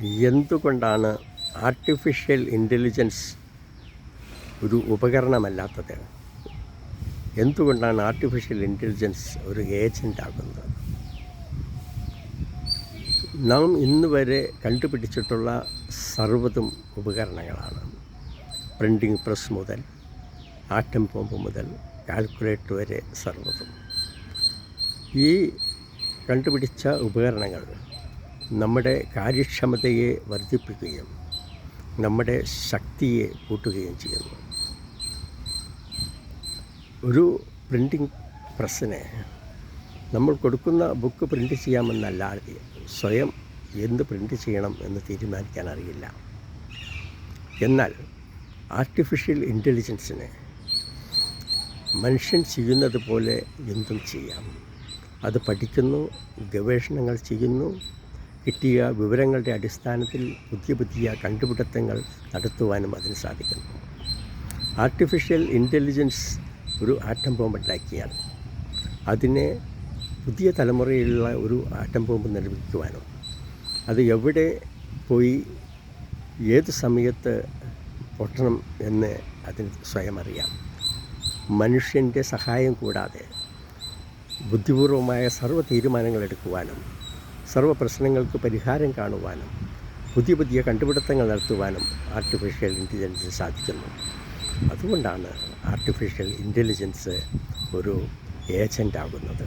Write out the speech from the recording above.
എന്തുകൊണ്ടാണ് artificial intelligence ഒരു ഉപകരണമല്ലാത്തത്? എന്തുകൊണ്ടാണ് ആർട്ടിഫിഷ്യൽ ഇൻ്റലിജൻസ് ഒരു ഏജൻ്റ് ആകുന്നത്? നാം ഇന്ന് വരെ കണ്ടുപിടിച്ചിട്ടുള്ള സർവ്വതും ഉപകരണങ്ങളാണ്. പ്രിൻറ്റിംഗ് പ്രസ് മുതൽ ആറ്റം ബോംബ് മുതൽ കാൽക്കുലേറ്റർ വരെ സർവ്വതും. ഈ കണ്ടുപിടിച്ച ഉപകരണങ്ങൾ നമ്മുടെ കാര്യക്ഷമതയെ വർദ്ധിപ്പിക്കുകയും നമ്മുടെ ശക്തിയെ കൂട്ടുകയും ചെയ്യുന്നു. ഒരു പ്രിൻറ്റിംഗ് പ്രസ്സിനെ നമ്മൾ കൊടുക്കുന്ന ബുക്ക് പ്രിൻ്റ് ചെയ്യാമെന്നല്ലാതെ സ്വയം എന്ത് പ്രിൻ്റ് ചെയ്യണം എന്ന് തീരുമാനിക്കാൻ അറിയില്ല. എന്നാൽ ആർട്ടിഫിഷ്യൽ ഇൻ്റലിജൻസിന് മനുഷ്യൻ ചെയ്യുന്നത് പോലെ എന്തും ചെയ്യാം. അത് പഠിക്കുന്നു, ഗവേഷണങ്ങൾ ചെയ്യുന്നു, കിട്ടിയ വിവരങ്ങളുടെ അടിസ്ഥാനത്തിൽ പുതിയ പുതിയ കണ്ടുപിടുത്തങ്ങൾ നടത്തുവാനും അതിന് സാധിക്കുന്നു. ആർട്ടിഫിഷ്യൽ ഇൻ്റലിജൻസ് ഒരു ആറ്റം ബോംബ് ഉണ്ടാക്കിയാൽ അതിനെ പുതിയ തലമുറയിലുള്ള ഒരു ആറ്റം ബോംബ് നിർമ്മിക്കുവാനും അത് എവിടെ പോയി ഏത് സമയത്ത് പൊട്ടണം എന്ന് അതിന് സ്വയം അറിയാം. മനുഷ്യൻ്റെ സഹായം കൂടാതെ ബുദ്ധിപൂർവമായ സർവ്വ തീരുമാനങ്ങൾ എടുക്കുവാനും സർവ്വ പ്രശ്നങ്ങൾക്ക് പരിഹാരം കാണുവാനും പുതിയ പുതിയ കണ്ടുപിടുത്തങ്ങൾ നടത്തുവാനും ആർട്ടിഫിഷ്യൽ ഇൻ്റലിജൻസിന് സാധിക്കുന്നു. അതുകൊണ്ടാണ് ആർട്ടിഫിഷ്യൽ ഇൻ്റലിജൻസ് ഒരു ഏജൻ്റ് ആകുന്നത്.